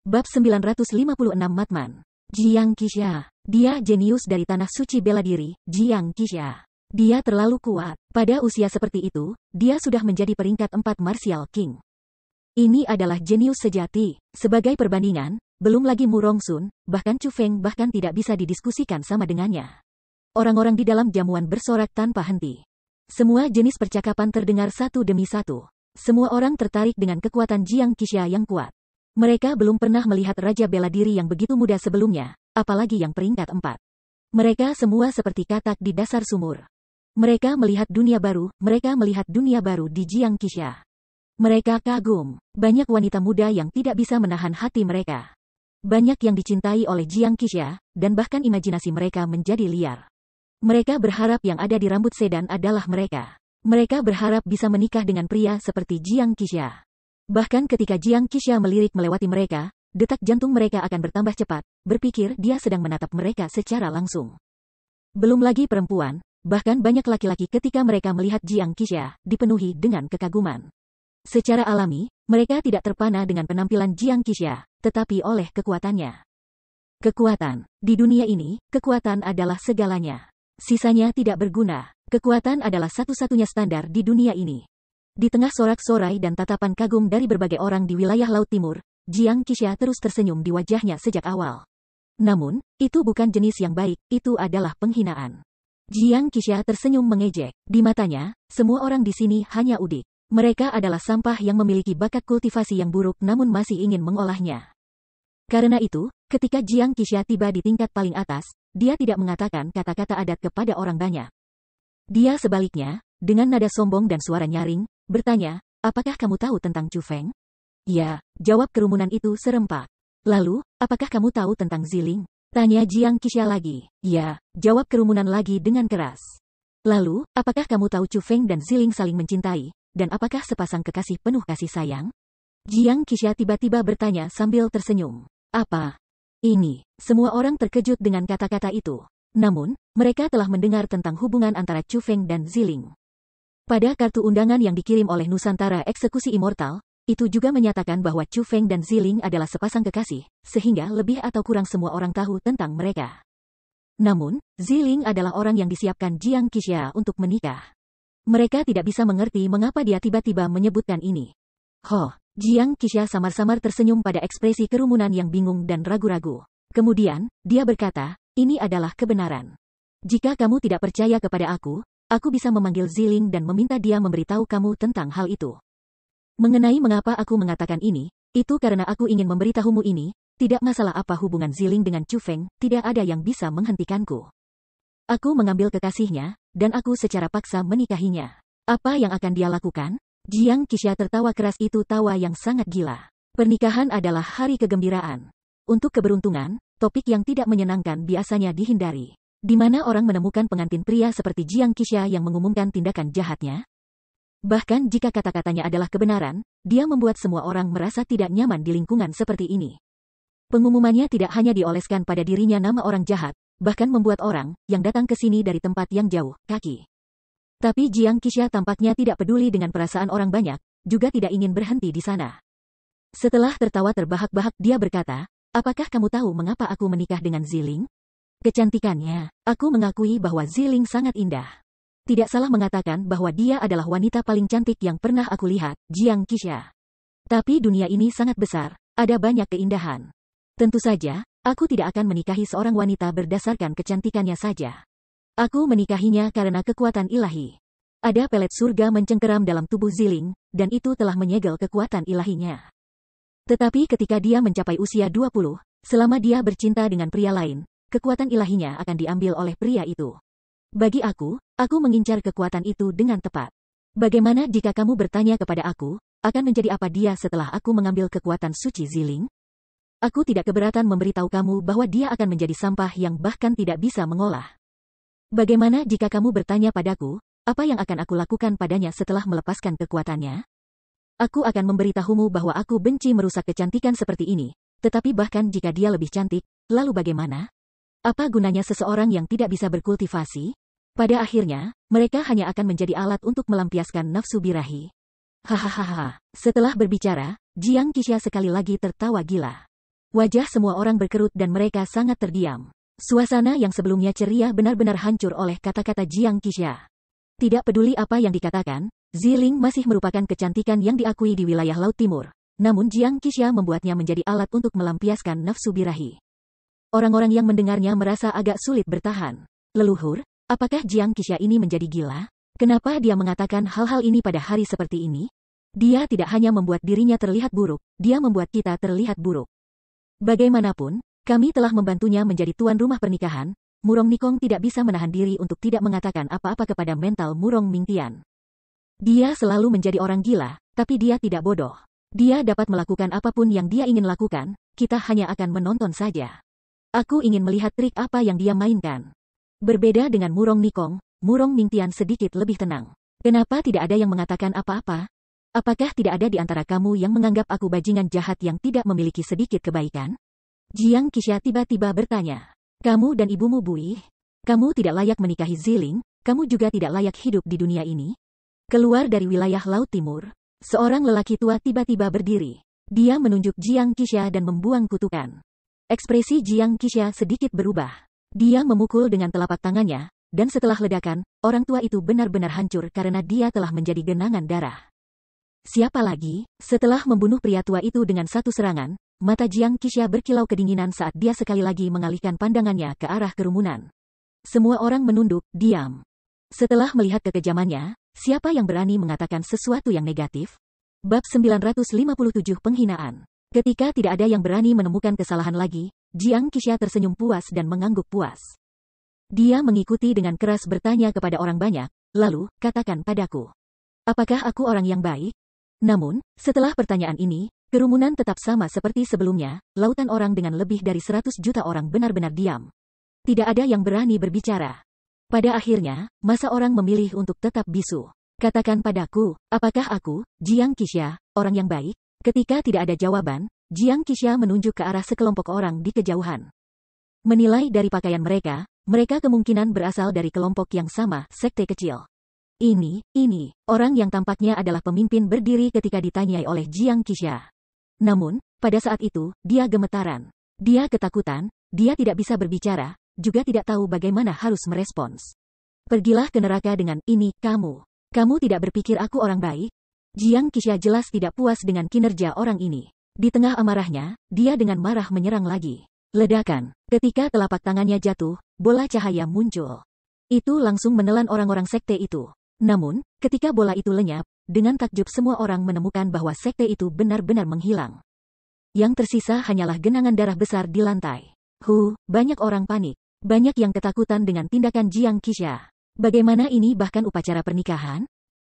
Bab 956 Matman. Jiang Qixia. Dia jenius dari tanah suci bela diri, Jiang Qixia. Dia terlalu kuat. Pada usia seperti itu, dia sudah menjadi peringkat 4 Martial King. Ini adalah jenius sejati. Sebagai perbandingan, belum lagi Mu Rongsun, bahkan Chu Feng bahkan tidak bisa didiskusikan sama dengannya. Orang-orang di dalam jamuan bersorak tanpa henti. Semua jenis percakapan terdengar satu demi satu. Semua orang tertarik dengan kekuatan Jiang Qixia yang kuat. Mereka belum pernah melihat raja bela diri yang begitu muda sebelumnya, apalagi yang peringkat 4. Mereka semua seperti katak di dasar sumur. Mereka melihat dunia baru di Jiang Qixia. Mereka kagum. Banyak wanita muda yang tidak bisa menahan hati mereka. Banyak yang dicintai oleh Jiang Qixia, dan bahkan imajinasi mereka menjadi liar. Mereka berharap yang ada di rambut sedan adalah mereka. Mereka berharap bisa menikah dengan pria seperti Jiang Qixia. Bahkan ketika Jiang Qixia melirik melewati mereka, detak jantung mereka akan bertambah cepat, berpikir dia sedang menatap mereka secara langsung. Belum lagi perempuan, bahkan banyak laki-laki ketika mereka melihat Jiang Qixia, dipenuhi dengan kekaguman. Secara alami, mereka tidak terpana dengan penampilan Jiang Qixia, tetapi oleh kekuatannya. Kekuatan. Di dunia ini, kekuatan adalah segalanya. Sisanya tidak berguna. Kekuatan adalah satu-satunya standar di dunia ini. Di tengah sorak-sorai dan tatapan kagum dari berbagai orang di wilayah Laut Timur, Jiang Qixia terus tersenyum di wajahnya sejak awal. Namun, itu bukan jenis yang baik, itu adalah penghinaan. Jiang Qixia tersenyum mengejek. Di matanya, semua orang di sini hanya udik. Mereka adalah sampah yang memiliki bakat kultivasi yang buruk namun masih ingin mengolahnya. Karena itu, ketika Jiang Qixia tiba di tingkat paling atas, dia tidak mengatakan kata-kata adat kepada orang banyak. Dia sebaliknya, dengan nada sombong dan suara nyaring, bertanya, apakah kamu tahu tentang Chu Feng? Ya, jawab kerumunan itu serempak. Lalu, apakah kamu tahu tentang Ziling? Tanya Jiang Qixia lagi. Ya, jawab kerumunan lagi dengan keras. Lalu, apakah kamu tahu Chu Feng dan Ziling saling mencintai, dan apakah sepasang kekasih penuh kasih sayang? Jiang Qixia tiba-tiba bertanya sambil tersenyum. Apa? Ini. Semua orang terkejut dengan kata-kata itu. Namun, mereka telah mendengar tentang hubungan antara Chu Feng dan Ziling. Pada kartu undangan yang dikirim oleh Nusantara Eksekusi Immortal, itu juga menyatakan bahwa Chu Feng dan Ziling adalah sepasang kekasih, sehingga lebih atau kurang semua orang tahu tentang mereka. Namun, Ziling adalah orang yang disiapkan Jiang Qixia untuk menikah. Mereka tidak bisa mengerti mengapa dia tiba-tiba menyebutkan ini. Jiang Qixia samar-samar tersenyum pada ekspresi kerumunan yang bingung dan ragu-ragu. Kemudian, dia berkata, ini adalah kebenaran. Jika kamu tidak percaya kepada aku bisa memanggil Ziling dan meminta dia memberitahu kamu tentang hal itu. Mengenai mengapa aku mengatakan ini, itu karena aku ingin memberitahumu ini, tidak masalah apa hubungan Ziling dengan Chu Feng, tidak ada yang bisa menghentikanku. Aku mengambil kekasihnya, dan aku secara paksa menikahinya. Apa yang akan dia lakukan? Jiang Qixia tertawa keras, itu tawa yang sangat gila. Pernikahan adalah hari kegembiraan. Untuk keberuntungan, topik yang tidak menyenangkan biasanya dihindari. Di mana orang menemukan pengantin pria seperti Jiang Qixia yang mengumumkan tindakan jahatnya? Bahkan jika kata-katanya adalah kebenaran, dia membuat semua orang merasa tidak nyaman di lingkungan seperti ini. Pengumumannya tidak hanya dioleskan pada dirinya nama orang jahat, bahkan membuat orang yang datang ke sini dari tempat yang jauh, kaki. Tapi Jiang Qixia tampaknya tidak peduli dengan perasaan orang banyak, juga tidak ingin berhenti di sana. Setelah tertawa terbahak-bahak dia berkata, apakah kamu tahu mengapa aku menikah dengan Ziling? Kecantikannya. Aku mengakui bahwa Ziling sangat indah. Tidak salah mengatakan bahwa dia adalah wanita paling cantik yang pernah aku lihat, Jiang Qixia. Tapi dunia ini sangat besar, ada banyak keindahan. Tentu saja, aku tidak akan menikahi seorang wanita berdasarkan kecantikannya saja. Aku menikahinya karena kekuatan ilahi. Ada pelet surga mencengkeram dalam tubuh Ziling, dan itu telah menyegel kekuatan ilahinya. Tetapi ketika dia mencapai usia 20, selama dia bercinta dengan pria lain, kekuatan ilahinya akan diambil oleh pria itu. Bagi aku mengincar kekuatan itu dengan tepat. Bagaimana jika kamu bertanya kepada aku, akan menjadi apa dia setelah aku mengambil kekuatan suci Ziling? Aku tidak keberatan memberitahu kamu bahwa dia akan menjadi sampah yang bahkan tidak bisa mengolah. Bagaimana jika kamu bertanya padaku, apa yang akan aku lakukan padanya setelah melepaskan kekuatannya? Aku akan memberitahumu bahwa aku benci merusak kecantikan seperti ini, tetapi bahkan jika dia lebih cantik, lalu bagaimana? Apa gunanya seseorang yang tidak bisa berkultivasi? Pada akhirnya, mereka hanya akan menjadi alat untuk melampiaskan nafsu birahi. Hahaha. Setelah berbicara, Jiang Qixia sekali lagi tertawa gila. Wajah semua orang berkerut dan mereka sangat terdiam. Suasana yang sebelumnya ceria benar-benar hancur oleh kata-kata Jiang Qixia. Tidak peduli apa yang dikatakan, Ziling masih merupakan kecantikan yang diakui di wilayah Laut Timur. Namun Jiang Qixia membuatnya menjadi alat untuk melampiaskan nafsu birahi. Orang-orang yang mendengarnya merasa agak sulit bertahan. Leluhur, apakah Jiang Qixia ini menjadi gila? Kenapa dia mengatakan hal-hal ini pada hari seperti ini? Dia tidak hanya membuat dirinya terlihat buruk, dia membuat kita terlihat buruk. Bagaimanapun, kami telah membantunya menjadi tuan rumah pernikahan. Murong Nikong tidak bisa menahan diri untuk tidak mengatakan apa-apa kepada mental Murong Mingtian. Dia selalu menjadi orang gila, tapi dia tidak bodoh. Dia dapat melakukan apapun yang dia ingin lakukan, kita hanya akan menonton saja. Aku ingin melihat trik apa yang dia mainkan. Berbeda dengan Murong Nikong, Murong Mingtian sedikit lebih tenang. Kenapa tidak ada yang mengatakan apa-apa? Apakah tidak ada di antara kamu yang menganggap aku bajingan jahat yang tidak memiliki sedikit kebaikan? Jiang Qixia tiba-tiba bertanya. Kamu dan ibumu buih? Kamu tidak layak menikahi Ziling, kamu juga tidak layak hidup di dunia ini? Keluar dari wilayah Laut Timur, seorang lelaki tua tiba-tiba berdiri. Dia menunjuk Jiang Qixia dan membuang kutukan. Ekspresi Jiang Qixia sedikit berubah. Dia memukul dengan telapak tangannya, dan setelah ledakan, orang tua itu benar-benar hancur karena dia telah menjadi genangan darah. Siapa lagi? Setelah membunuh pria tua itu dengan satu serangan, mata Jiang Qixia berkilau kedinginan saat dia sekali lagi mengalihkan pandangannya ke arah kerumunan. Semua orang menunduk, diam. Setelah melihat kekejamannya, siapa yang berani mengatakan sesuatu yang negatif? Bab 957 Penghinaan. Ketika tidak ada yang berani menemukan kesalahan lagi, Jiang Qixia tersenyum puas dan mengangguk puas. Dia mengikuti dengan keras bertanya kepada orang banyak, lalu, katakan padaku. Apakah aku orang yang baik? Namun, setelah pertanyaan ini, kerumunan tetap sama seperti sebelumnya, lautan orang dengan lebih dari 100 juta orang benar-benar diam. Tidak ada yang berani berbicara. Pada akhirnya, masa orang memilih untuk tetap bisu. Katakan padaku, apakah aku, Jiang Qixia, orang yang baik? Ketika tidak ada jawaban, Jiang Qixia menunjuk ke arah sekelompok orang di kejauhan. Menilai dari pakaian mereka kemungkinan berasal dari kelompok yang sama, sekte kecil. Ini, orang yang tampaknya adalah pemimpin berdiri ketika ditanyai oleh Jiang Qixia. Namun, pada saat itu, dia gemetaran. Dia ketakutan, dia tidak bisa berbicara, juga tidak tahu bagaimana harus merespons. Pergilah ke neraka dengan ini, kamu. Kamu tidak berpikir aku orang baik? Jiang Qixia jelas tidak puas dengan kinerja orang ini. Di tengah amarahnya, dia dengan marah menyerang lagi. Ledakan. Ketika telapak tangannya jatuh, bola cahaya muncul. Itu langsung menelan orang-orang sekte itu. Namun, ketika bola itu lenyap, dengan takjub semua orang menemukan bahwa sekte itu benar-benar menghilang. Yang tersisa hanyalah genangan darah besar di lantai. Banyak orang panik. Banyak yang ketakutan dengan tindakan Jiang Qixia. Bagaimana ini bahkan upacara pernikahan?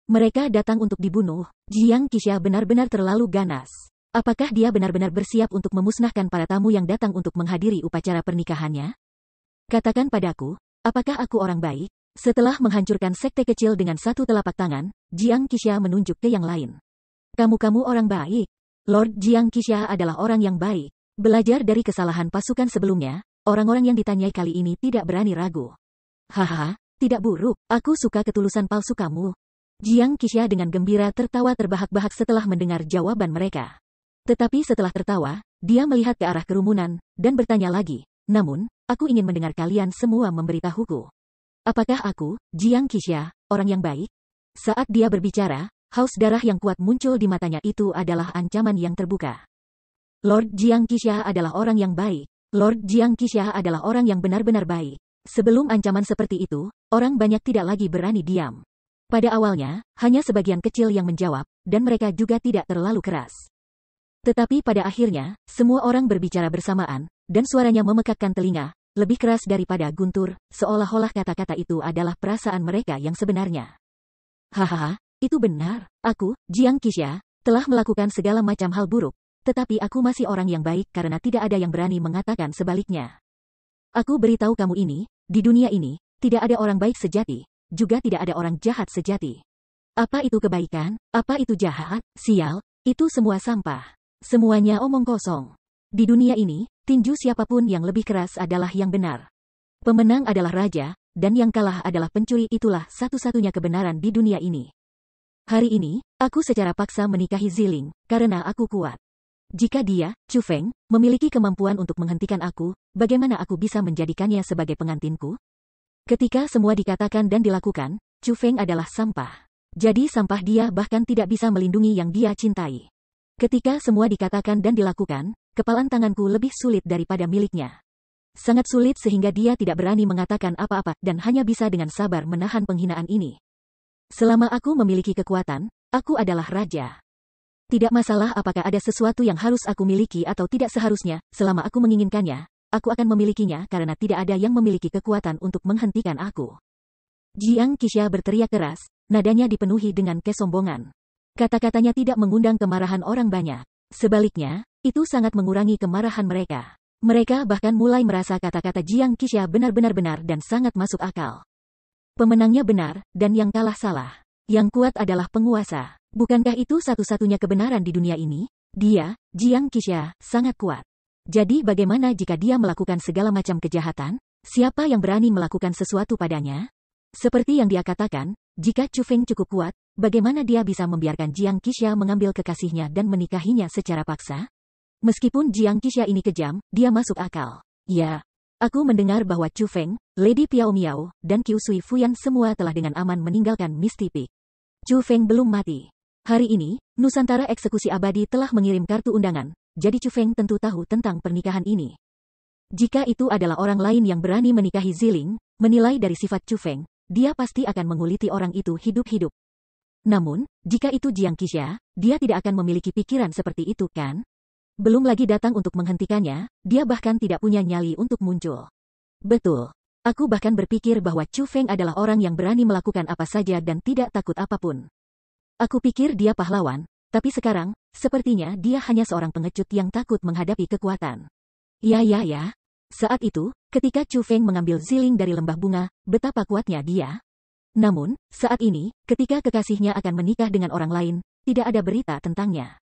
Mereka datang untuk dibunuh. Jiang Qixia benar-benar terlalu ganas. Apakah dia benar-benar bersiap untuk memusnahkan para tamu yang datang untuk menghadiri upacara pernikahannya? Katakan padaku, apakah aku orang baik? Setelah menghancurkan sekte kecil dengan satu telapak tangan, Jiang Qixia menunjuk ke yang lain. Kamu orang baik. Lord Jiang Qixia adalah orang yang baik. Belajar dari kesalahan pasukan sebelumnya, orang-orang yang ditanyai kali ini tidak berani ragu. Haha, tidak buruk, aku suka ketulusan palsu kamu. Jiang Qixia dengan gembira tertawa terbahak-bahak setelah mendengar jawaban mereka. Tetapi setelah tertawa, dia melihat ke arah kerumunan, dan bertanya lagi, namun, aku ingin mendengar kalian semua memberitahuku. Apakah aku, Jiang Qixia, orang yang baik? Saat dia berbicara, haus darah yang kuat muncul di matanya itu adalah ancaman yang terbuka. Lord Jiang Qixia adalah orang yang baik. Lord Jiang Qixia adalah orang yang benar-benar baik. Sebelum ancaman seperti itu, orang banyak tidak lagi berani diam. Pada awalnya, hanya sebagian kecil yang menjawab, dan mereka juga tidak terlalu keras. Tetapi pada akhirnya, semua orang berbicara bersamaan, dan suaranya memekakkan telinga, lebih keras daripada guntur, seolah-olah kata-kata itu adalah perasaan mereka yang sebenarnya. Hahaha, itu benar. Aku, Jiang Qixia, telah melakukan segala macam hal buruk, tetapi aku masih orang yang baik karena tidak ada yang berani mengatakan sebaliknya. Aku beritahu kamu ini, di dunia ini, tidak ada orang baik sejati. Juga tidak ada orang jahat sejati. Apa itu kebaikan? Apa itu jahat? Sial, itu semua sampah. Semuanya omong kosong. Di dunia ini, tinju siapapun yang lebih keras adalah yang benar. Pemenang adalah raja, dan yang kalah adalah pencuri. Itulah satu-satunya kebenaran di dunia ini. Hari ini, aku secara paksa menikahi Ziling, karena aku kuat. Jika dia, Chu Feng, memiliki kemampuan untuk menghentikan aku, bagaimana aku bisa menjadikannya sebagai pengantinku? Ketika semua dikatakan dan dilakukan, Chu Feng adalah sampah. Jadi sampah dia bahkan tidak bisa melindungi yang dia cintai. Ketika semua dikatakan dan dilakukan, kepalan tanganku lebih sulit daripada miliknya. Sangat sulit sehingga dia tidak berani mengatakan apa-apa dan hanya bisa dengan sabar menahan penghinaan ini. Selama aku memiliki kekuatan, aku adalah raja. Tidak masalah apakah ada sesuatu yang harus aku miliki atau tidak seharusnya, selama aku menginginkannya, aku akan memilikinya karena tidak ada yang memiliki kekuatan untuk menghentikan aku. Jiang Qixia berteriak keras, nadanya dipenuhi dengan kesombongan. Kata-katanya tidak mengundang kemarahan orang banyak. Sebaliknya, itu sangat mengurangi kemarahan mereka. Mereka bahkan mulai merasa kata-kata Jiang Qixia benar-benar benar dan sangat masuk akal. Pemenangnya benar, dan yang kalah salah. Yang kuat adalah penguasa. Bukankah itu satu-satunya kebenaran di dunia ini? Dia, Jiang Qixia, sangat kuat. Jadi bagaimana jika dia melakukan segala macam kejahatan? Siapa yang berani melakukan sesuatu padanya? Seperti yang dia katakan, jika Chu Feng cukup kuat, bagaimana dia bisa membiarkan Jiang Qixia mengambil kekasihnya dan menikahinya secara paksa? Meskipun Jiang Qixia ini kejam, dia masuk akal. Ya, aku mendengar bahwa Chu Feng, Lady Piao Miao, dan Qiu Sui Fuyan semua telah dengan aman meninggalkan Misty Peak. Chu Feng belum mati. Hari ini, Nusantara Eksekusi Abadi telah mengirim kartu undangan, jadi Chu Feng tentu tahu tentang pernikahan ini. Jika itu adalah orang lain yang berani menikahi Ziling, menilai dari sifat Chu Feng, dia pasti akan menguliti orang itu hidup-hidup. Namun, jika itu Jiang Qixia, dia tidak akan memiliki pikiran seperti itu kan? Belum lagi datang untuk menghentikannya, dia bahkan tidak punya nyali untuk muncul. Betul. Aku bahkan berpikir bahwa Chu Feng adalah orang yang berani melakukan apa saja dan tidak takut apapun. Aku pikir dia pahlawan, tapi sekarang, sepertinya dia hanya seorang pengecut yang takut menghadapi kekuatan. Ya. Saat itu, ketika Chu Feng mengambil Ziling dari lembah bunga, betapa kuatnya dia. Namun, saat ini, ketika kekasihnya akan menikah dengan orang lain, tidak ada berita tentangnya.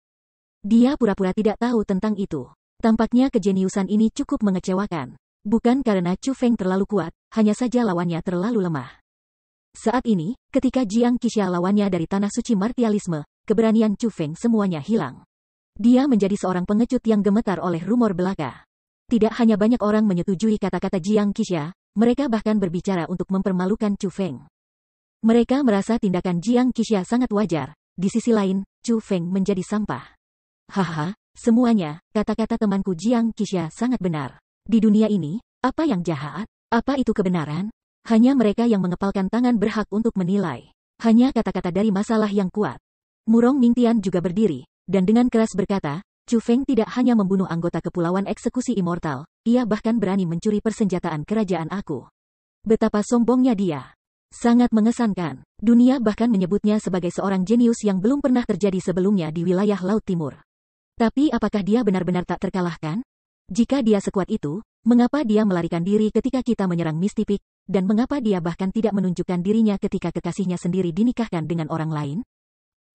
Dia pura-pura tidak tahu tentang itu. Tampaknya kejeniusan ini cukup mengecewakan. Bukan karena Chu Feng terlalu kuat, hanya saja lawannya terlalu lemah. Saat ini, ketika Jiang Qixia lawannya dari tanah suci martialisme, keberanian Chu Feng semuanya hilang. Dia menjadi seorang pengecut yang gemetar oleh rumor belaka. Tidak hanya banyak orang menyetujui kata-kata Jiang Qixia, mereka bahkan berbicara untuk mempermalukan Chu Feng. Mereka merasa tindakan Jiang Qixia sangat wajar, di sisi lain, Chu Feng menjadi sampah. Haha, semuanya, kata-kata temanku Jiang Qixia sangat benar. Di dunia ini, apa yang jahat? Apa itu kebenaran? Hanya mereka yang mengepalkan tangan berhak untuk menilai. Hanya kata-kata dari masalah yang kuat. Murong Mingtian juga berdiri, dan dengan keras berkata, Chu Feng tidak hanya membunuh anggota Kepulauan Eksekusi Immortal, ia bahkan berani mencuri persenjataan kerajaan aku. Betapa sombongnya dia. Sangat mengesankan. Dunia bahkan menyebutnya sebagai seorang jenius yang belum pernah terjadi sebelumnya di wilayah Laut Timur. Tapi apakah dia benar-benar tak terkalahkan? Jika dia sekuat itu, mengapa dia melarikan diri ketika kita menyerang Misty Peak, dan mengapa dia bahkan tidak menunjukkan dirinya ketika kekasihnya sendiri dinikahkan dengan orang lain?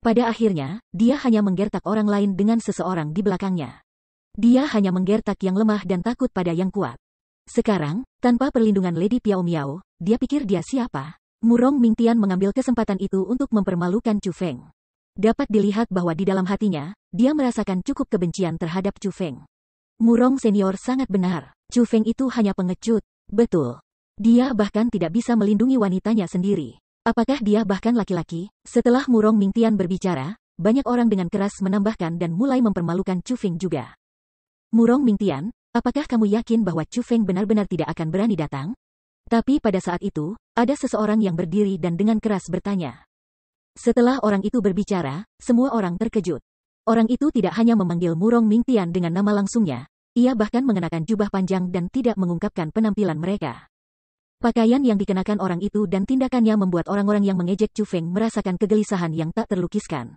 Pada akhirnya, dia hanya menggertak orang lain dengan seseorang di belakangnya. Dia hanya menggertak yang lemah dan takut pada yang kuat. Sekarang, tanpa perlindungan Lady Piao Miao, dia pikir dia siapa? Murong Mingtian mengambil kesempatan itu untuk mempermalukan Chu Feng. Dapat dilihat bahwa di dalam hatinya, dia merasakan cukup kebencian terhadap Chu Feng. Murong senior sangat benar. Chu Feng itu hanya pengecut. Betul. Dia bahkan tidak bisa melindungi wanitanya sendiri. Apakah dia bahkan laki-laki? Setelah Murong Mingtian berbicara, banyak orang dengan keras menambahkan dan mulai mempermalukan Chu Feng juga. Murong Mingtian, apakah kamu yakin bahwa Chu Feng benar-benar tidak akan berani datang? Tapi pada saat itu, ada seseorang yang berdiri dan dengan keras bertanya. Setelah orang itu berbicara, semua orang terkejut. Orang itu tidak hanya memanggil Murong Mingtian dengan nama langsungnya, ia bahkan mengenakan jubah panjang dan tidak mengungkapkan penampilan mereka. Pakaian yang dikenakan orang itu dan tindakannya membuat orang-orang yang mengejek Chu Feng merasakan kegelisahan yang tak terlukiskan.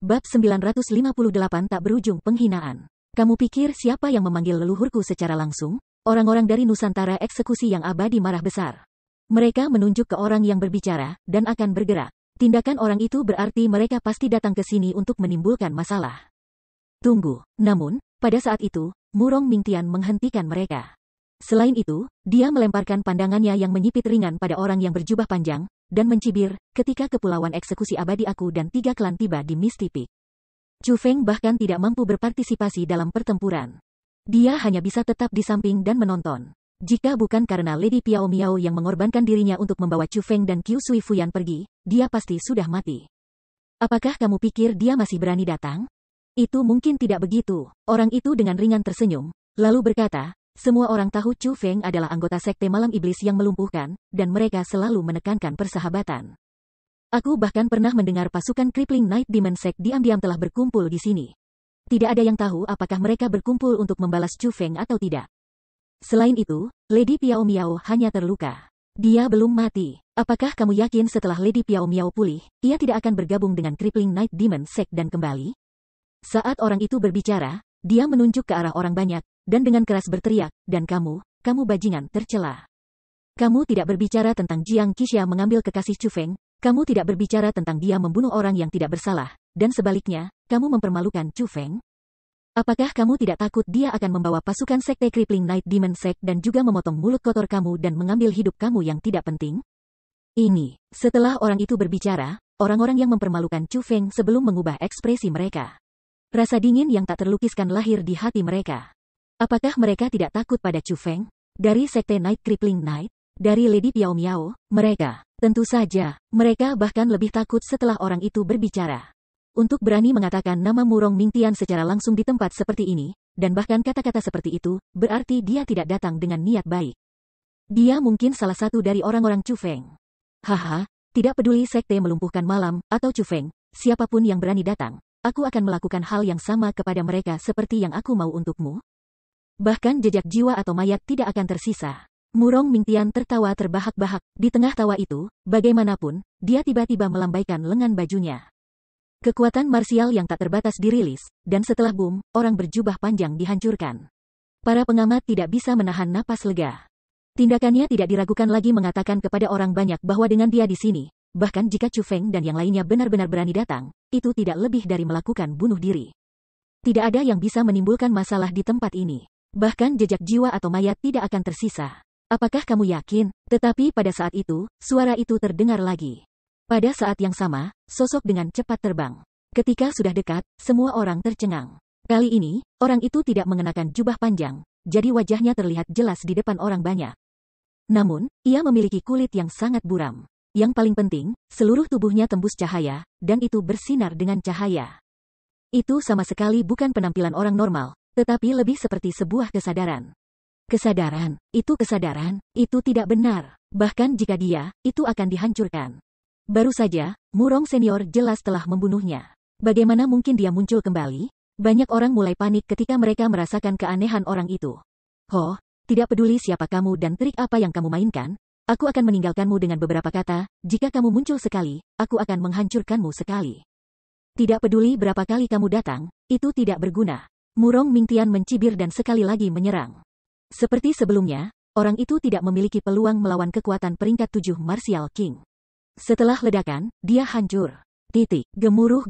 Bab 958 tak berujung penghinaan. Kamu pikir siapa yang memanggil leluhurku secara langsung? Orang-orang dari Nusantara Eksekusi yang Abadi marah besar. Mereka menunjuk ke orang yang berbicara, dan akan bergerak. Tindakan orang itu berarti mereka pasti datang ke sini untuk menimbulkan masalah. Tunggu, namun, pada saat itu, Murong Mingtian menghentikan mereka. Selain itu, dia melemparkan pandangannya yang menyipit ringan pada orang yang berjubah panjang, dan mencibir, ketika Kepulauan Eksekusi Abadi aku dan 3 klan tiba di Misty Peak. Chu Feng bahkan tidak mampu berpartisipasi dalam pertempuran. Dia hanya bisa tetap di samping dan menonton. Jika bukan karena Lady Piao Miao yang mengorbankan dirinya untuk membawa Chu Feng dan Qiu Sui Fuyan pergi, dia pasti sudah mati. Apakah kamu pikir dia masih berani datang? Itu mungkin tidak begitu. Orang itu dengan ringan tersenyum, lalu berkata, semua orang tahu Chu Feng adalah anggota sekte malam iblis yang melumpuhkan, dan mereka selalu menekankan persahabatan. Aku bahkan pernah mendengar pasukan Crippling Night Demon Sect diam-diam telah berkumpul di sini. Tidak ada yang tahu apakah mereka berkumpul untuk membalas Chu Feng atau tidak. Selain itu, Lady Piao Miao hanya terluka. Dia belum mati. Apakah kamu yakin setelah Lady Piao Miao pulih, ia tidak akan bergabung dengan Crippling Night Demon Sect dan kembali? Saat orang itu berbicara, dia menunjuk ke arah orang banyak, dan dengan keras berteriak, dan kamu bajingan tercela. Kamu tidak berbicara tentang Jiang Qixia mengambil kekasih Chu Feng, kamu tidak berbicara tentang dia membunuh orang yang tidak bersalah, dan sebaliknya, kamu mempermalukan Chu Feng? Apakah kamu tidak takut dia akan membawa pasukan sekte Crippling Night Demon Sect dan juga memotong mulut kotor kamu dan mengambil hidup kamu yang tidak penting? Setelah orang itu berbicara, orang-orang yang mempermalukan Chu Feng sebelum mengubah ekspresi mereka. Rasa dingin yang tak terlukiskan lahir di hati mereka. Apakah mereka tidak takut pada Chu Feng? Dari sekte Night Crippling Night? Dari Lady Piao Miao? Mereka, tentu saja, mereka bahkan lebih takut setelah orang itu berbicara. Untuk berani mengatakan nama Murong Mingtian secara langsung di tempat seperti ini, dan bahkan kata-kata seperti itu, berarti dia tidak datang dengan niat baik. Dia mungkin salah satu dari orang-orang Chu Feng. Haha, tidak peduli sekte melumpuhkan malam, atau Chu Feng, siapapun yang berani datang, aku akan melakukan hal yang sama kepada mereka seperti yang aku mau untukmu. Bahkan jejak jiwa atau mayat tidak akan tersisa. Murong Mingtian tertawa terbahak-bahak. Di tengah tawa itu, bagaimanapun, dia tiba-tiba melambaikan lengan bajunya. Kekuatan marsial yang tak terbatas dirilis, dan setelah boom, orang berjubah panjang dihancurkan. Para pengamat tidak bisa menahan napas lega. Tindakannya tidak diragukan lagi mengatakan kepada orang banyak bahwa dengan dia di sini, bahkan jika Chu Feng dan yang lainnya benar-benar berani datang, itu tidak lebih dari melakukan bunuh diri. Tidak ada yang bisa menimbulkan masalah di tempat ini. Bahkan jejak jiwa atau mayat tidak akan tersisa. Apakah kamu yakin? Tetapi pada saat itu, suara itu terdengar lagi. Pada saat yang sama, sosok dengan cepat terbang. Ketika sudah dekat, semua orang tercengang. Kali ini, orang itu tidak mengenakan jubah panjang, jadi wajahnya terlihat jelas di depan orang banyak. Namun, ia memiliki kulit yang sangat buram. Yang paling penting, seluruh tubuhnya tembus cahaya, dan itu bersinar dengan cahaya. Itu sama sekali bukan penampilan orang normal, tetapi lebih seperti sebuah kesadaran. Kesadaran, itu tidak benar. Bahkan jika dia, itu akan dihancurkan. Baru saja, Murong Senior jelas telah membunuhnya. Bagaimana mungkin dia muncul kembali? Banyak orang mulai panik ketika mereka merasakan keanehan orang itu. Tidak peduli siapa kamu dan trik apa yang kamu mainkan, aku akan meninggalkanmu dengan beberapa kata, jika kamu muncul sekali, aku akan menghancurkanmu sekali. Tidak peduli berapa kali kamu datang, itu tidak berguna. Murong Mingtian mencibir dan sekali lagi menyerang. Seperti sebelumnya, orang itu tidak memiliki peluang melawan kekuatan peringkat 7 Martial King. Setelah ledakan, dia hancur. Gemuruh.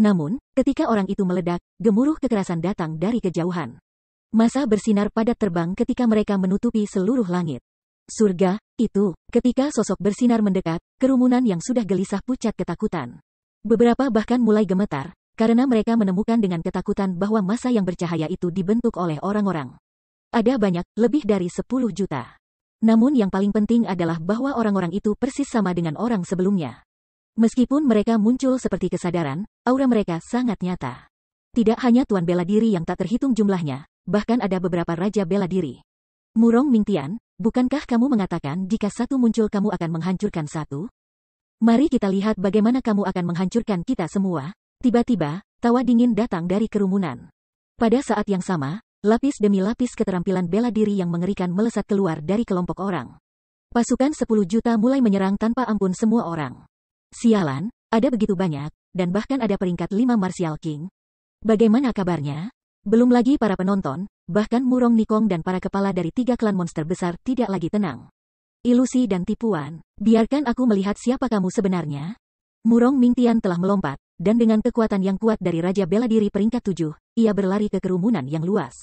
Namun, ketika orang itu meledak, gemuruh kekerasan datang dari kejauhan. Massa bersinar padat terbang ketika mereka menutupi seluruh langit. Surga, itu, ketika sosok bersinar mendekat, kerumunan yang sudah gelisah pucat ketakutan. Beberapa bahkan mulai gemetar, karena mereka menemukan dengan ketakutan bahwa massa yang bercahaya itu dibentuk oleh orang-orang. Ada banyak, lebih dari 10 juta. Namun yang paling penting adalah bahwa orang-orang itu persis sama dengan orang sebelumnya. Meskipun mereka muncul seperti kesadaran, aura mereka sangat nyata. Tidak hanya tuan bela diri yang tak terhitung jumlahnya, bahkan ada beberapa raja bela diri. Murong Mingtian, bukankah kamu mengatakan jika satu muncul kamu akan menghancurkan satu? Mari kita lihat bagaimana kamu akan menghancurkan kita semua. Tiba-tiba, tawa dingin datang dari kerumunan. Pada saat yang sama, lapis demi lapis keterampilan bela diri yang mengerikan melesat keluar dari kelompok orang. Pasukan 10 juta mulai menyerang tanpa ampun semua orang. Sialan, ada begitu banyak, dan bahkan ada peringkat 5 Martial King. Bagaimana kabarnya? Belum lagi para penonton, bahkan Murong Nikong dan para kepala dari 3 klan monster besar tidak lagi tenang. Ilusi dan tipuan. Biarkan aku melihat siapa kamu sebenarnya. Murong Mingtian telah melompat, dan dengan kekuatan yang kuat dari Raja Bela Diri peringkat 7, ia berlari ke kerumunan yang luas.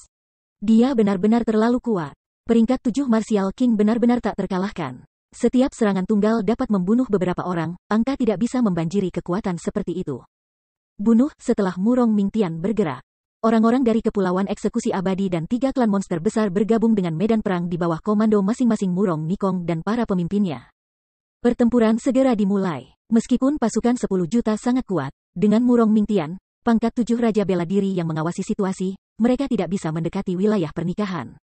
Dia benar-benar terlalu kuat. Peringkat 7 Martial King benar-benar tak terkalahkan. Setiap serangan tunggal dapat membunuh beberapa orang, angka tidak bisa membanjiri kekuatan seperti itu. Bunuh setelah Murong Mingtian bergerak. Orang-orang dari Kepulauan Eksekusi Abadi dan 3 klan monster besar bergabung dengan medan perang di bawah komando masing-masing Murong Nikong dan para pemimpinnya. Pertempuran segera dimulai. Meskipun pasukan 10 juta sangat kuat, dengan Murong Mingtian, pangkat 7 Raja Bela Diri yang mengawasi situasi, mereka tidak bisa mendekati wilayah pernikahan.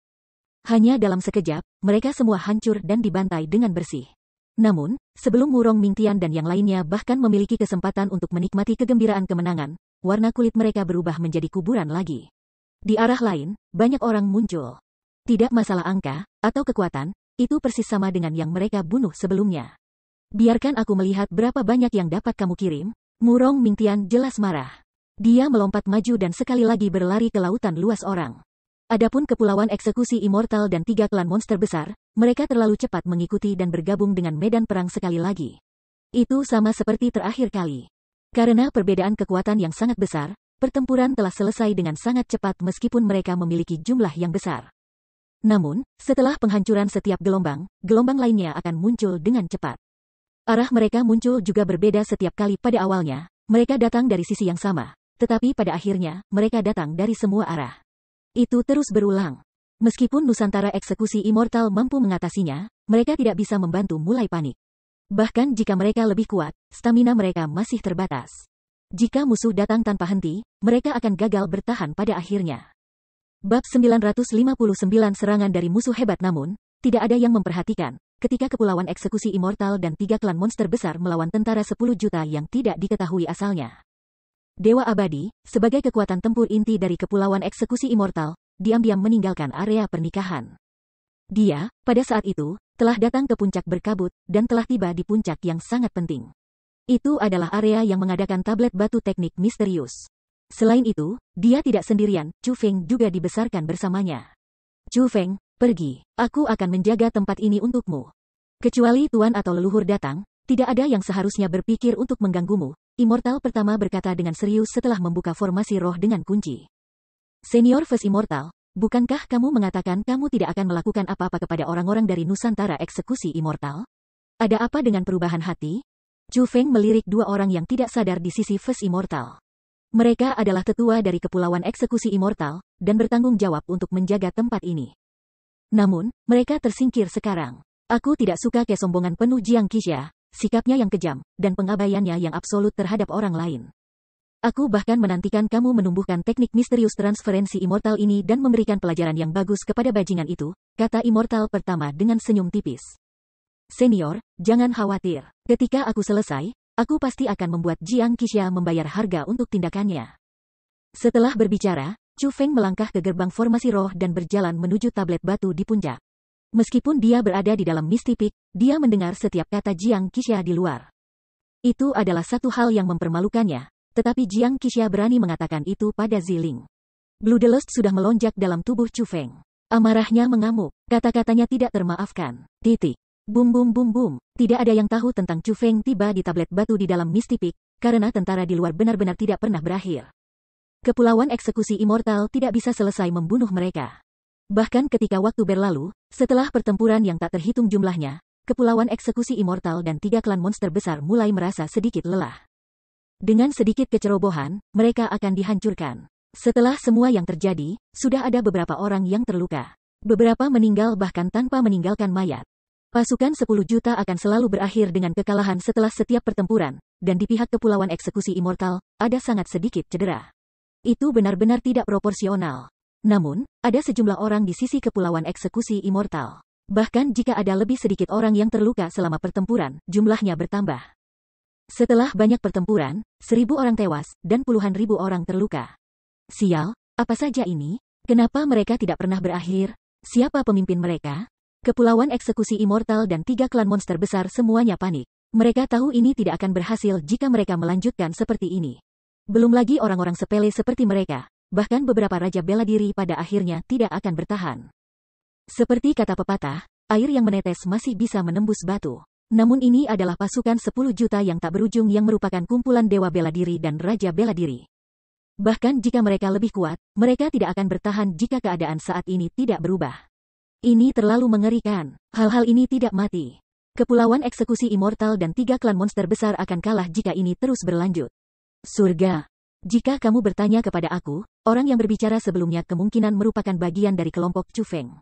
Hanya dalam sekejap, mereka semua hancur dan dibantai dengan bersih. Namun, sebelum Murong Mingtian dan yang lainnya bahkan memiliki kesempatan untuk menikmati kegembiraan kemenangan, warna kulit mereka berubah menjadi kuburan lagi. Di arah lain, banyak orang muncul. Tidak masalah angka, atau kekuatan, itu persis sama dengan yang mereka bunuh sebelumnya. Biarkan aku melihat berapa banyak yang dapat kamu kirim. Murong Mingtian jelas marah. Dia melompat maju dan sekali lagi berlari ke lautan luas orang. Adapun Kepulauan Eksekusi Immortal dan 3 klan monster besar, mereka terlalu cepat mengikuti dan bergabung dengan medan perang sekali lagi. Itu sama seperti terakhir kali. Karena perbedaan kekuatan yang sangat besar, pertempuran telah selesai dengan sangat cepat meskipun mereka memiliki jumlah yang besar. Namun, setelah penghancuran setiap gelombang, gelombang lainnya akan muncul dengan cepat. Arah mereka muncul juga berbeda setiap kali. Pada awalnya, mereka datang dari sisi yang sama, tetapi pada akhirnya, mereka datang dari semua arah. Itu terus berulang. Meskipun Nusantara Eksekusi Immortal mampu mengatasinya, mereka tidak bisa membantu mulai panik. Bahkan jika mereka lebih kuat, stamina mereka masih terbatas. Jika musuh datang tanpa henti, mereka akan gagal bertahan pada akhirnya. Bab 959 serangan dari musuh hebat. Namun, tidak ada yang memperhatikan, ketika Kepulauan Eksekusi Immortal dan 3 klan monster besar melawan tentara 10 juta yang tidak diketahui asalnya. Dewa Abadi, sebagai kekuatan tempur inti dari Kepulauan Eksekusi Immortal, diam-diam meninggalkan area pernikahan. Dia, pada saat itu, telah datang ke puncak berkabut, dan telah tiba di puncak yang sangat penting. Itu adalah area yang mengadakan tablet batu teknik misterius. Selain itu, dia tidak sendirian, Chu Feng juga dibesarkan bersamanya. Chu Feng, pergi, aku akan menjaga tempat ini untukmu. Kecuali tuan atau leluhur datang, tidak ada yang seharusnya berpikir untuk mengganggumu. Immortal pertama berkata dengan serius setelah membuka formasi roh dengan kunci. Senior First Immortal, bukankah kamu mengatakan kamu tidak akan melakukan apa-apa kepada orang-orang dari Nusantara Eksekusi Immortal? Ada apa dengan perubahan hati? Chu Feng melirik 2 orang yang tidak sadar di sisi First Immortal. Mereka adalah tetua dari Kepulauan Eksekusi Immortal, dan bertanggung jawab untuk menjaga tempat ini. Namun, mereka tersingkir sekarang. Aku tidak suka kesombongan penuh Jiang Qixia, sikapnya yang kejam, dan pengabaiannya yang absolut terhadap orang lain. Aku bahkan menantikan kamu menumbuhkan teknik misterius transferensi immortal ini dan memberikan pelajaran yang bagus kepada bajingan itu, kata Immortal pertama dengan senyum tipis. Senior, jangan khawatir. Ketika aku selesai, aku pasti akan membuat Jiang Qixia membayar harga untuk tindakannya. Setelah berbicara, Chu Feng melangkah ke gerbang formasi roh dan berjalan menuju tablet batu di puncak. Meskipun dia berada di dalam Misty Peak, dia mendengar setiap kata Jiang Qixia di luar. Itu adalah satu hal yang mempermalukannya, tetapi Jiang Qixia berani mengatakan itu pada Ziling. Bloodlust sudah melonjak dalam tubuh Chu Feng. Amarahnya mengamuk, kata-katanya tidak termaafkan. Titik. Bum bum bum bum. Tidak ada yang tahu tentang Chu Feng tiba di tablet batu di dalam Misty Peak, karena tentara di luar benar-benar tidak pernah berakhir. Kepulauan Eksekusi Immortal tidak bisa selesai membunuh mereka. Bahkan ketika waktu berlalu, setelah pertempuran yang tak terhitung jumlahnya, Kepulauan Eksekusi Immortal dan 3 klan monster besar mulai merasa sedikit lelah. Dengan sedikit kecerobohan, mereka akan dihancurkan. Setelah semua yang terjadi, sudah ada beberapa orang yang terluka. Beberapa meninggal bahkan tanpa meninggalkan mayat. Pasukan 10 juta akan selalu berakhir dengan kekalahan setelah setiap pertempuran, dan di pihak Kepulauan Eksekusi Immortal, ada sangat sedikit cedera. Itu benar-benar tidak proporsional. Namun, ada sejumlah orang di sisi Kepulauan Eksekusi Immortal. Bahkan jika ada lebih sedikit orang yang terluka selama pertempuran, jumlahnya bertambah. Setelah banyak pertempuran, 1000 orang tewas, dan puluhan ribu orang terluka. Sial, apa saja ini? Kenapa mereka tidak pernah berakhir? Siapa pemimpin mereka? Kepulauan Eksekusi Immortal dan 3 klan monster besar semuanya panik. Mereka tahu ini tidak akan berhasil jika mereka melanjutkan seperti ini. Belum lagi orang-orang sepele seperti mereka. Bahkan beberapa raja bela diri pada akhirnya tidak akan bertahan. Seperti kata pepatah, air yang menetes masih bisa menembus batu. Namun ini adalah pasukan 10 juta yang tak berujung yang merupakan kumpulan dewa bela diri dan raja bela diri. Bahkan jika mereka lebih kuat, mereka tidak akan bertahan jika keadaan saat ini tidak berubah. Ini terlalu mengerikan. Hal-hal ini tidak mati. Kepulauan Eksekusi Immortal dan 3 klan monster besar akan kalah jika ini terus berlanjut. Surga. Jika kamu bertanya kepada aku, orang yang berbicara sebelumnya kemungkinan merupakan bagian dari kelompok Chu Feng.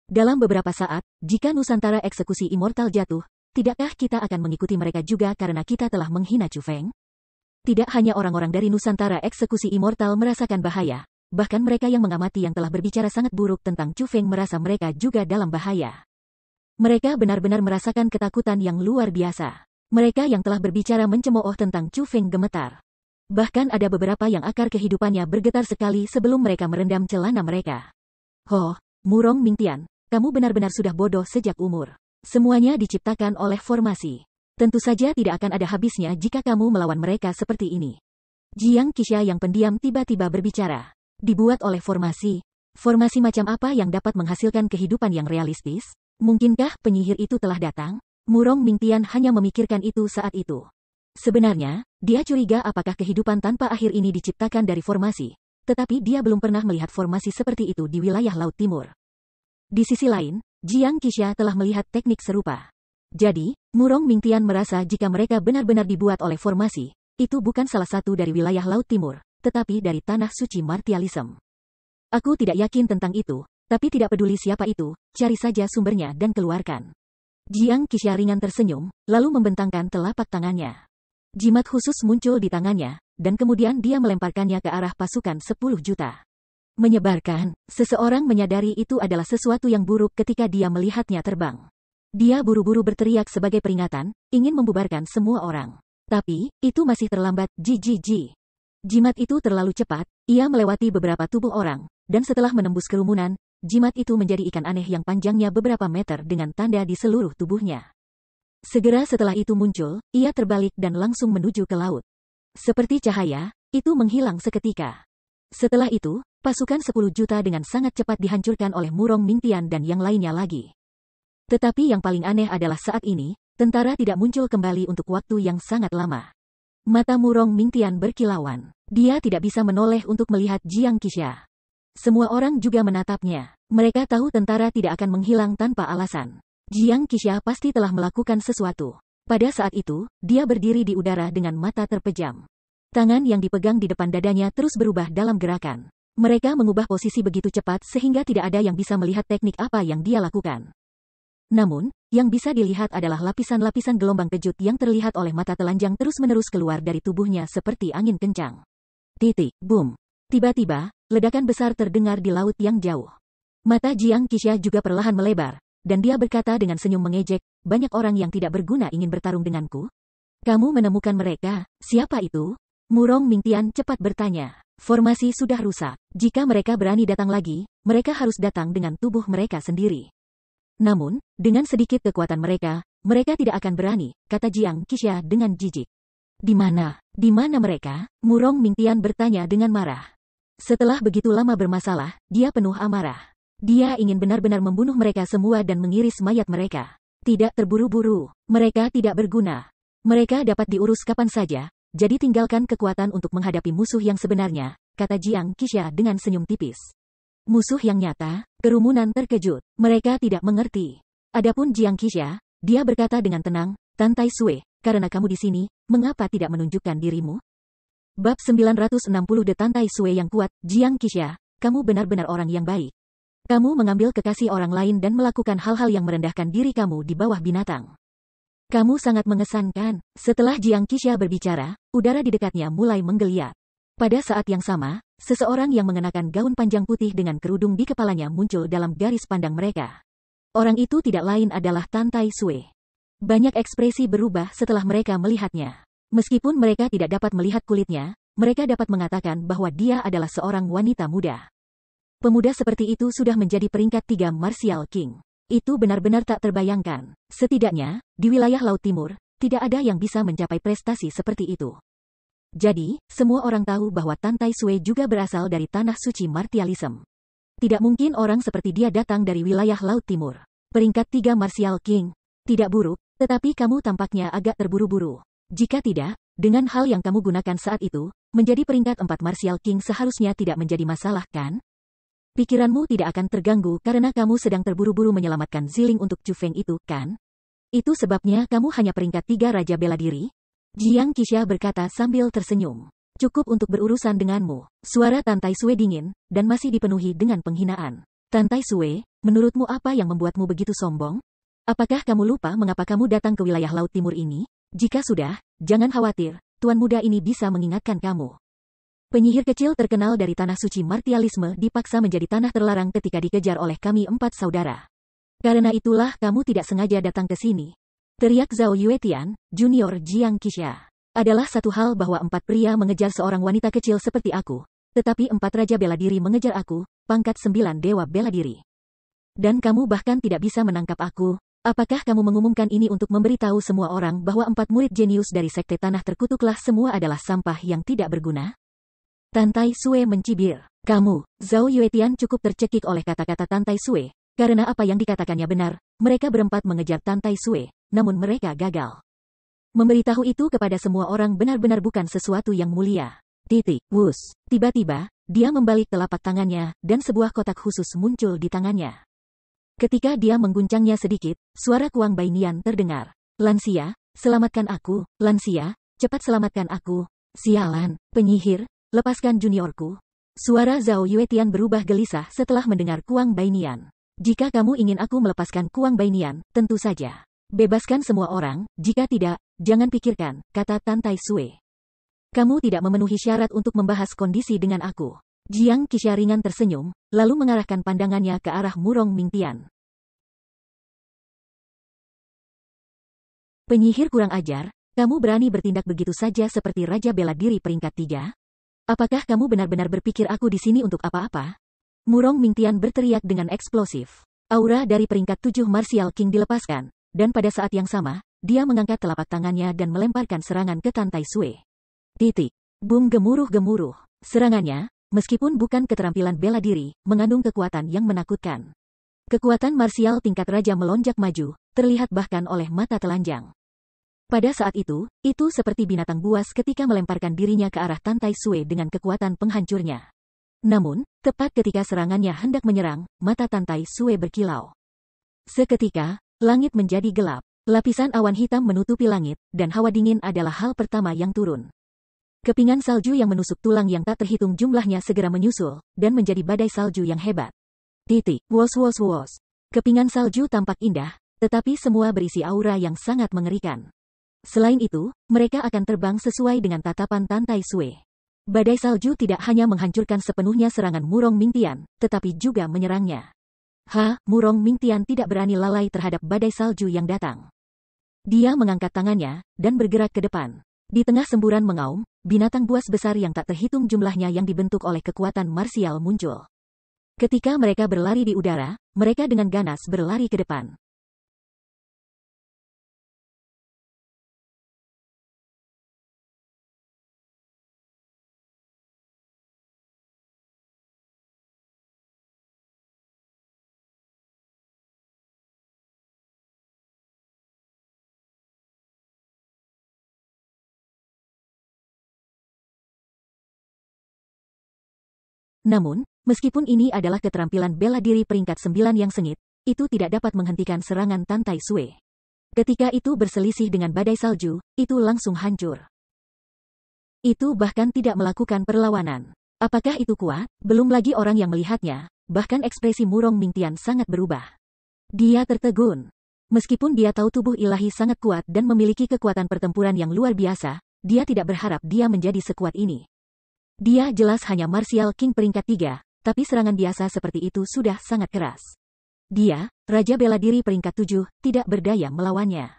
Dalam beberapa saat, jika Nusantara Eksekusi Immortal jatuh, tidakkah kita akan mengikuti mereka juga karena kita telah menghina Chu Feng? Tidak hanya orang-orang dari Nusantara Eksekusi Immortal merasakan bahaya, bahkan mereka yang mengamati yang telah berbicara sangat buruk tentang Chu Feng merasa mereka juga dalam bahaya. Mereka benar-benar merasakan ketakutan yang luar biasa. Mereka yang telah berbicara mencemooh tentang Chu Feng gemetar. Bahkan ada beberapa yang akar kehidupannya bergetar sekali sebelum mereka merendam celana mereka. Ho, Murong Mingtian, kamu benar-benar sudah bodoh sejak umur. Semuanya diciptakan oleh formasi. Tentu saja tidak akan ada habisnya jika kamu melawan mereka seperti ini. Jiang Qixia yang pendiam tiba-tiba berbicara. Dibuat oleh formasi. Formasi macam apa yang dapat menghasilkan kehidupan yang realistis? Mungkinkah penyihir itu telah datang? Murong Mingtian hanya memikirkan itu saat itu. Sebenarnya, dia curiga apakah kehidupan tanpa akhir ini diciptakan dari formasi, tetapi dia belum pernah melihat formasi seperti itu di wilayah Laut Timur. Di sisi lain, Jiang Qixia telah melihat teknik serupa. Jadi, Murong Mingtian merasa jika mereka benar-benar dibuat oleh formasi, itu bukan salah satu dari wilayah Laut Timur, tetapi dari Tanah Suci Martialism. Aku tidak yakin tentang itu, tapi tidak peduli siapa itu, cari saja sumbernya dan keluarkan. Jiang Qixia ringan tersenyum, lalu membentangkan telapak tangannya. Jimat khusus muncul di tangannya, dan kemudian dia melemparkannya ke arah pasukan 10 juta. Menyebarkan, seseorang menyadari itu adalah sesuatu yang buruk ketika dia melihatnya terbang. Dia buru-buru berteriak sebagai peringatan, ingin membubarkan semua orang. Tapi, itu masih terlambat, jijiji. Jimat itu terlalu cepat, ia melewati beberapa tubuh orang, dan setelah menembus kerumunan, jimat itu menjadi ikan aneh yang panjangnya beberapa meter dengan tanda di seluruh tubuhnya. Segera setelah itu muncul, ia terbalik dan langsung menuju ke laut. Seperti cahaya, itu menghilang seketika. Setelah itu, pasukan 10 juta dengan sangat cepat dihancurkan oleh Murong Mingtian dan yang lainnya lagi. Tetapi yang paling aneh adalah saat ini, tentara tidak muncul kembali untuk waktu yang sangat lama. Mata Murong Mingtian berkilauan. Dia tidak bisa menoleh untuk melihat Jiang Qixia. Semua orang juga menatapnya. Mereka tahu tentara tidak akan menghilang tanpa alasan. Jiang Qixia pasti telah melakukan sesuatu. Pada saat itu, dia berdiri di udara dengan mata terpejam. Tangan yang dipegang di depan dadanya terus berubah dalam gerakan. Mereka mengubah posisi begitu cepat sehingga tidak ada yang bisa melihat teknik apa yang dia lakukan. Namun, yang bisa dilihat adalah lapisan-lapisan gelombang kejut yang terlihat oleh mata telanjang terus-menerus keluar dari tubuhnya seperti angin kencang. Titik, boom. Tiba-tiba, ledakan besar terdengar di laut yang jauh. Mata Jiang Qixia juga perlahan melebar, dan dia berkata dengan senyum mengejek, banyak orang yang tidak berguna ingin bertarung denganku? Kamu menemukan mereka, siapa itu? Murong Mingtian cepat bertanya. Formasi sudah rusak. Jika mereka berani datang lagi, mereka harus datang dengan tubuh mereka sendiri. Namun, dengan sedikit kekuatan mereka tidak akan berani, kata Jiang Qixia dengan jijik. Di mana mereka? Murong Mingtian bertanya dengan marah. Setelah begitu lama bermasalah, dia penuh amarah. Dia ingin benar-benar membunuh mereka semua dan mengiris mayat mereka. Tidak terburu-buru. Mereka tidak berguna. Mereka dapat diurus kapan saja, jadi tinggalkan kekuatan untuk menghadapi musuh yang sebenarnya, kata Jiang Qixia dengan senyum tipis. Musuh yang nyata, kerumunan terkejut. Mereka tidak mengerti. Adapun Jiang Qixia, dia berkata dengan tenang, Tantai Sui, karena kamu di sini, mengapa tidak menunjukkan dirimu? Bab 960 The Tantai Sui yang kuat, Jiang Qixia, kamu benar-benar orang yang baik. Kamu mengambil kekasih orang lain dan melakukan hal-hal yang merendahkan diri kamu di bawah binatang. Kamu sangat mengesankan. Setelah Jiang Qixia berbicara, udara di dekatnya mulai menggeliat. Pada saat yang sama, seseorang yang mengenakan gaun panjang putih dengan kerudung di kepalanya muncul dalam garis pandang mereka. Orang itu tidak lain adalah Tantai Sui. Banyak ekspresi berubah setelah mereka melihatnya. Meskipun mereka tidak dapat melihat kulitnya, mereka dapat mengatakan bahwa dia adalah seorang wanita muda. Pemuda seperti itu sudah menjadi peringkat 3 Martial King. Itu benar-benar tak terbayangkan. Setidaknya, di wilayah Laut Timur, tidak ada yang bisa mencapai prestasi seperti itu. Jadi, semua orang tahu bahwa Tantai Sui juga berasal dari Tanah Suci Martialism. Tidak mungkin orang seperti dia datang dari wilayah Laut Timur. Peringkat 3 Martial King. Tidak buruk, tetapi kamu tampaknya agak terburu-buru. Jika tidak, dengan hal yang kamu gunakan saat itu, menjadi peringkat 4 Martial King seharusnya tidak menjadi masalah, kan? Pikiranmu tidak akan terganggu karena kamu sedang terburu-buru menyelamatkan Ziling untuk Chu Feng itu, kan? Itu sebabnya kamu hanya peringkat 3 Raja Bela Diri? Jiang Qixia berkata sambil tersenyum. Cukup untuk berurusan denganmu. Suara Tan Tai Sue dingin, dan masih dipenuhi dengan penghinaan. Tan Tai Sue, menurutmu apa yang membuatmu begitu sombong? Apakah kamu lupa mengapa kamu datang ke wilayah Laut Timur ini? Jika sudah, jangan khawatir, tuan muda ini bisa mengingatkan kamu. Penyihir kecil terkenal dari tanah suci martialisme dipaksa menjadi tanah terlarang ketika dikejar oleh kami 4 saudara. Karena itulah kamu tidak sengaja datang ke sini. Teriak Zhao Yuetian, Junior Jiang Qixia. Adalah satu hal bahwa 4 pria mengejar seorang wanita kecil seperti aku, tetapi 4 raja bela diri mengejar aku, pangkat 9 dewa bela diri. Dan kamu bahkan tidak bisa menangkap aku. Apakah kamu mengumumkan ini untuk memberitahu semua orang bahwa 4 murid jenius dari sekte tanah terkutuklah semua adalah sampah yang tidak berguna? Tan Tai Sue mencibir. Kamu, Zhao Yuetian cukup tercekik oleh kata-kata Tan Tai Sue, karena apa yang dikatakannya benar, mereka berempat mengejar Tan Tai Sue, namun mereka gagal. Memberitahu itu kepada semua orang benar-benar bukan sesuatu yang mulia. Wus. Tiba-tiba, dia membalik telapak tangannya, dan sebuah kotak khusus muncul di tangannya. Ketika dia mengguncangnya sedikit, suara Kuang Bainian terdengar. Lansia, selamatkan aku. Lansia, cepat selamatkan aku. Sialan, penyihir, lepaskan juniorku. Suara Zhao Yuetian berubah gelisah setelah mendengar Kuang Bainian. Jika kamu ingin aku melepaskan Kuang Bainian, tentu saja. Bebaskan semua orang, jika tidak, jangan pikirkan, kata Tan Tai Sue. Kamu tidak memenuhi syarat untuk membahas kondisi dengan aku. Jiang Qixia ringan tersenyum, lalu mengarahkan pandangannya ke arah Murong Mingtian. Penyihir kurang ajar, kamu berani bertindak begitu saja seperti Raja Bela Diri peringkat 3? Apakah kamu benar-benar berpikir aku di sini untuk apa-apa? Murong Mingtian berteriak dengan eksplosif. Aura dari peringkat 7 Martial King dilepaskan. Dan pada saat yang sama, dia mengangkat telapak tangannya dan melemparkan serangan ke Tan Tai Sue. Boom gemuruh-gemuruh. Serangannya, meskipun bukan keterampilan bela diri, mengandung kekuatan yang menakutkan. Kekuatan marsial tingkat raja melonjak maju, terlihat bahkan oleh mata telanjang. Pada saat itu seperti binatang buas ketika melemparkan dirinya ke arah Tan Tai Sue dengan kekuatan penghancurnya. Namun, tepat ketika serangannya hendak menyerang, mata Tan Tai Sue berkilau. Seketika, langit menjadi gelap. Lapisan awan hitam menutupi langit, dan hawa dingin adalah hal pertama yang turun. Kepingan salju yang menusuk tulang yang tak terhitung jumlahnya segera menyusul, dan menjadi badai salju yang hebat. Wos. Kepingan salju tampak indah, tetapi semua berisi aura yang sangat mengerikan. Selain itu, mereka akan terbang sesuai dengan tatapan Tan Tai Sue. Badai salju tidak hanya menghancurkan sepenuhnya serangan Murong Mingtian, tetapi juga menyerangnya. Murong Mingtian tidak berani lalai terhadap badai salju yang datang. Dia mengangkat tangannya, dan bergerak ke depan. Di tengah semburan mengaum, binatang buas besar yang tak terhitung jumlahnya yang dibentuk oleh kekuatan marsial muncul. Ketika mereka berlari di udara, mereka dengan ganas berlari ke depan. Namun, meskipun ini adalah keterampilan bela diri peringkat 9 yang sengit, itu tidak dapat menghentikan serangan Tan Tai Sue. Ketika itu berselisih dengan badai salju, itu langsung hancur. Itu bahkan tidak melakukan perlawanan. Apakah itu kuat? Belum lagi orang yang melihatnya, bahkan ekspresi Murong Mingtian sangat berubah. Dia tertegun. Meskipun dia tahu tubuh ilahi sangat kuat dan memiliki kekuatan pertempuran yang luar biasa, dia tidak berharap dia menjadi sekuat ini. Dia jelas hanya Martial King peringkat 3, tapi serangan biasa seperti itu sudah sangat keras. Dia, Raja Bela Diri peringkat 7, tidak berdaya melawannya.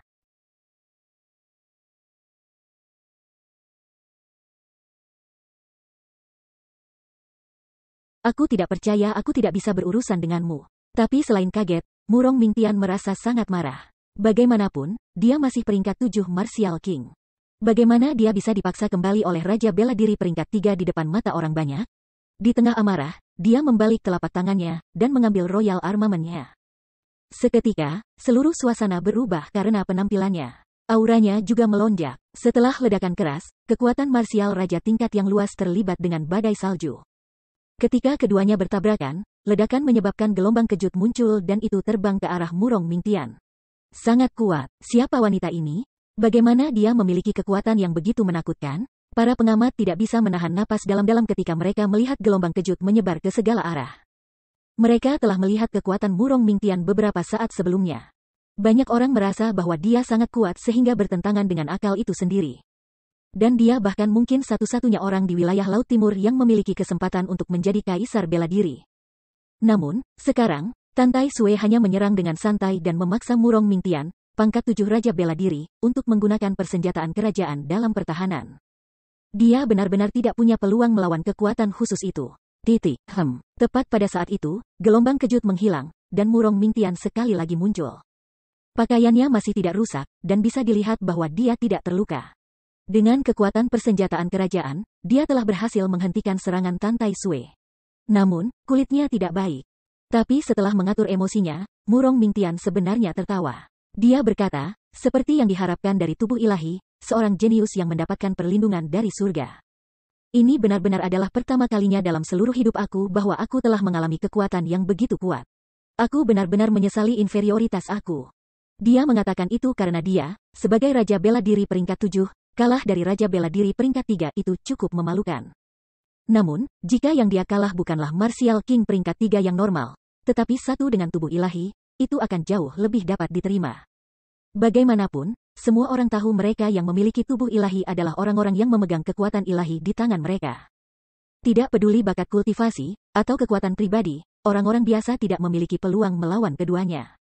Aku tidak percaya aku tidak bisa berurusan denganmu. Tapi selain kaget, Murong Mingtian merasa sangat marah. Bagaimanapun, dia masih peringkat 7 Martial King. Bagaimana dia bisa dipaksa kembali oleh Raja Bela Diri peringkat 3 di depan mata orang banyak? Di tengah amarah, dia membalik telapak tangannya, dan mengambil Royal Armament-nya. Seketika, seluruh suasana berubah karena penampilannya. Auranya juga melonjak. Setelah ledakan keras, kekuatan marsial Raja tingkat yang luas terlibat dengan badai salju. Ketika keduanya bertabrakan, ledakan menyebabkan gelombang kejut muncul dan itu terbang ke arah Murong Mingtian. Sangat kuat. Siapa wanita ini? Bagaimana dia memiliki kekuatan yang begitu menakutkan? Para pengamat tidak bisa menahan napas dalam-dalam ketika mereka melihat gelombang kejut menyebar ke segala arah. Mereka telah melihat kekuatan Murong Mingtian beberapa saat sebelumnya. Banyak orang merasa bahwa dia sangat kuat sehingga bertentangan dengan akal itu sendiri. Dan dia bahkan mungkin satu-satunya orang di wilayah Laut Timur yang memiliki kesempatan untuk menjadi kaisar bela diri. Namun, sekarang, Tan Tai Sui hanya menyerang dengan santai dan memaksa Murong Mingtian, pangkat 7 Raja Bela Diri, untuk menggunakan persenjataan kerajaan dalam pertahanan. Dia benar-benar tidak punya peluang melawan kekuatan khusus itu. Tepat pada saat itu, gelombang kejut menghilang, dan Murong Mingtian sekali lagi muncul. Pakaiannya masih tidak rusak, dan bisa dilihat bahwa dia tidak terluka. Dengan kekuatan persenjataan kerajaan, dia telah berhasil menghentikan serangan Tan Tai Sui. Namun, kulitnya tidak baik. Tapi setelah mengatur emosinya, Murong Mingtian sebenarnya tertawa. Dia berkata, seperti yang diharapkan dari tubuh ilahi, seorang jenius yang mendapatkan perlindungan dari surga. Ini benar-benar adalah pertama kalinya dalam seluruh hidup aku bahwa aku telah mengalami kekuatan yang begitu kuat. Aku benar-benar menyesali inferioritas aku. Dia mengatakan itu karena dia, sebagai Raja Bela Diri peringkat 7, kalah dari Raja Bela Diri peringkat 3 itu cukup memalukan. Namun, jika yang dia kalah bukanlah Martial King peringkat 3 yang normal, tetapi satu dengan tubuh ilahi, itu akan jauh lebih dapat diterima. Bagaimanapun, semua orang tahu mereka yang memiliki tubuh ilahi adalah orang-orang yang memegang kekuatan ilahi di tangan mereka. Tidak peduli bakat kultivasi, atau kekuatan pribadi, orang-orang biasa tidak memiliki peluang melawan keduanya.